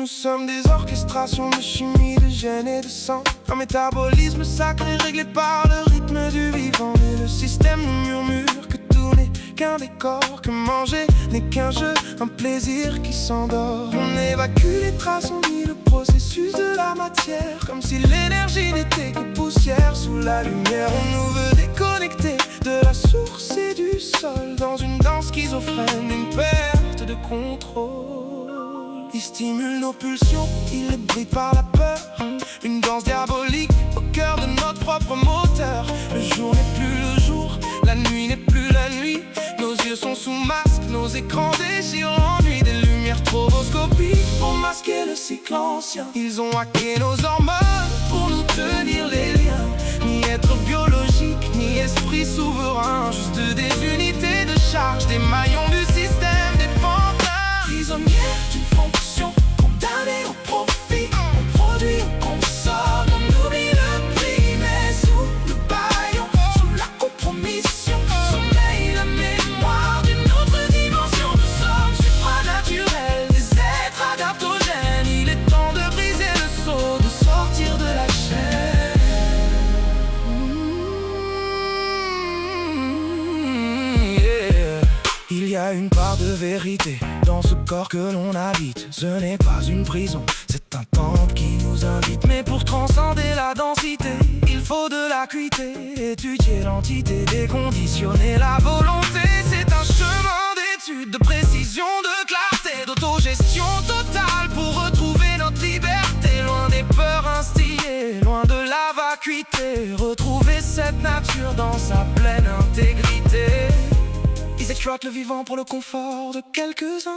Nous sommes des orchestrations de chimie, de gènes et de sang. Un métabolisme sacré réglé par le rythme du vivant. Et le système nous murmure que tout n'est qu'un décor, que manger n'est qu'un jeu, un plaisir qui s'endort. On évacue les traces, on nie le processus de la matière, comme si l'énergie n'était que poussière sous la lumière. On nous veut déconnecter de la source et du sol, dans une danse schizophrène, une perte de contrôle. Il stimule nos pulsions, il les bride par la peur. Une danse diabolique au cœur de notre propre moteur. Le jour n'est plus le jour, la nuit n'est plus la nuit. Nos yeux sont sous masque, nos écrans déchirent l'ennui. Des lumières stroboscopiques pour masquer le cycle ancien. Ils ont hacké nos hormones pour nous tenir les liens. Ni être biologique, ni esprit souverain. Juste des unités de charge, des maillons du système, des pantins. Prisonniers d'une fonction, condamnés au profit. On produit, on consomme, on oublie le prix. Mais sous le bâillon, sous la compromission, sommeille la mémoire d'une autre dimension. Nous sommes supranaturels, des êtres adaptogènes. Il est temps de briser le sceau, de sortir de la chaîne. Il y a une part de vérité dans ce corps que l'on habite. Ce n'est pas une prison, c'est un temple qui nous invite. Mais pour transcender la densité, il faut de l'acuité. Étudier l'entité, déconditionner la volonté. C'est un chemin d'étude, de précision, de clarté, d'autogestion totale pour retrouver notre liberté. Loin des peurs instillées, loin de la vacuité. Retrouver cette nature dans sa pleine intégrité. Ils exploitent le vivant pour le confort de quelques-uns.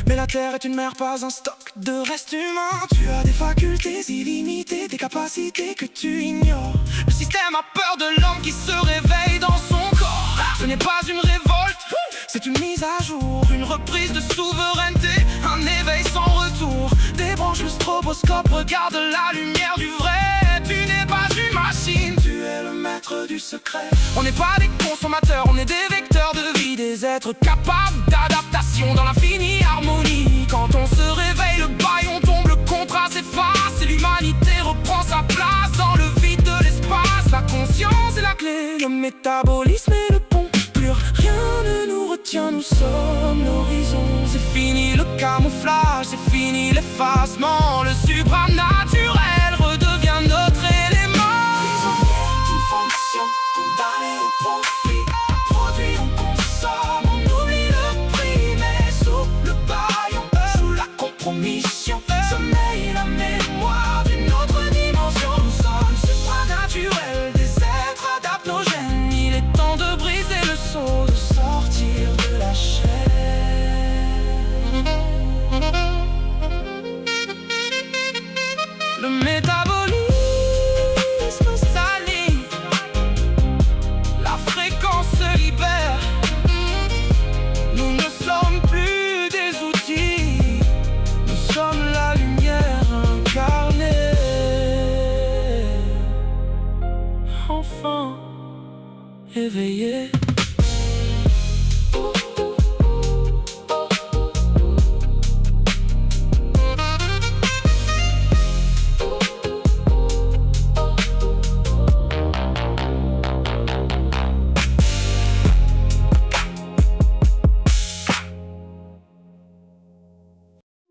Mais la terre est une mer, pas un stock de restes humains. Tu as des facultés illimitées, des capacités que tu ignores. Le système a peur de l'homme qui se réveille dans son corps. Ce n'est pas une révolte, c'est une mise à jour. Une reprise de souveraineté, un éveil sans retour. Débranche le stroboscope, regarde la lumière du vrai. Tu n'es pas une machine, tu es le maître du secret. On n'est pas des consommateurs, on est des vecteurs de vie. Des êtres capables d'adaptation dans l'infinie harmonie. Quand on se réveille, le bâillon tombe, le contrat s'efface. Et l'humanité reprend sa place dans le vide de l'espace. La conscience est la clé, le métabolisme est le pont. Plus rien ne nous retient, nous sommes l'horizon. C'est fini le camouflage, c'est fini l'effacement. Le supranaturel redevient notre élément. Prisonniers d'une fonction, condamnés au profit. On produit, on consomme, on oublie le prix. Mais sous le bâillon, sous la compromission,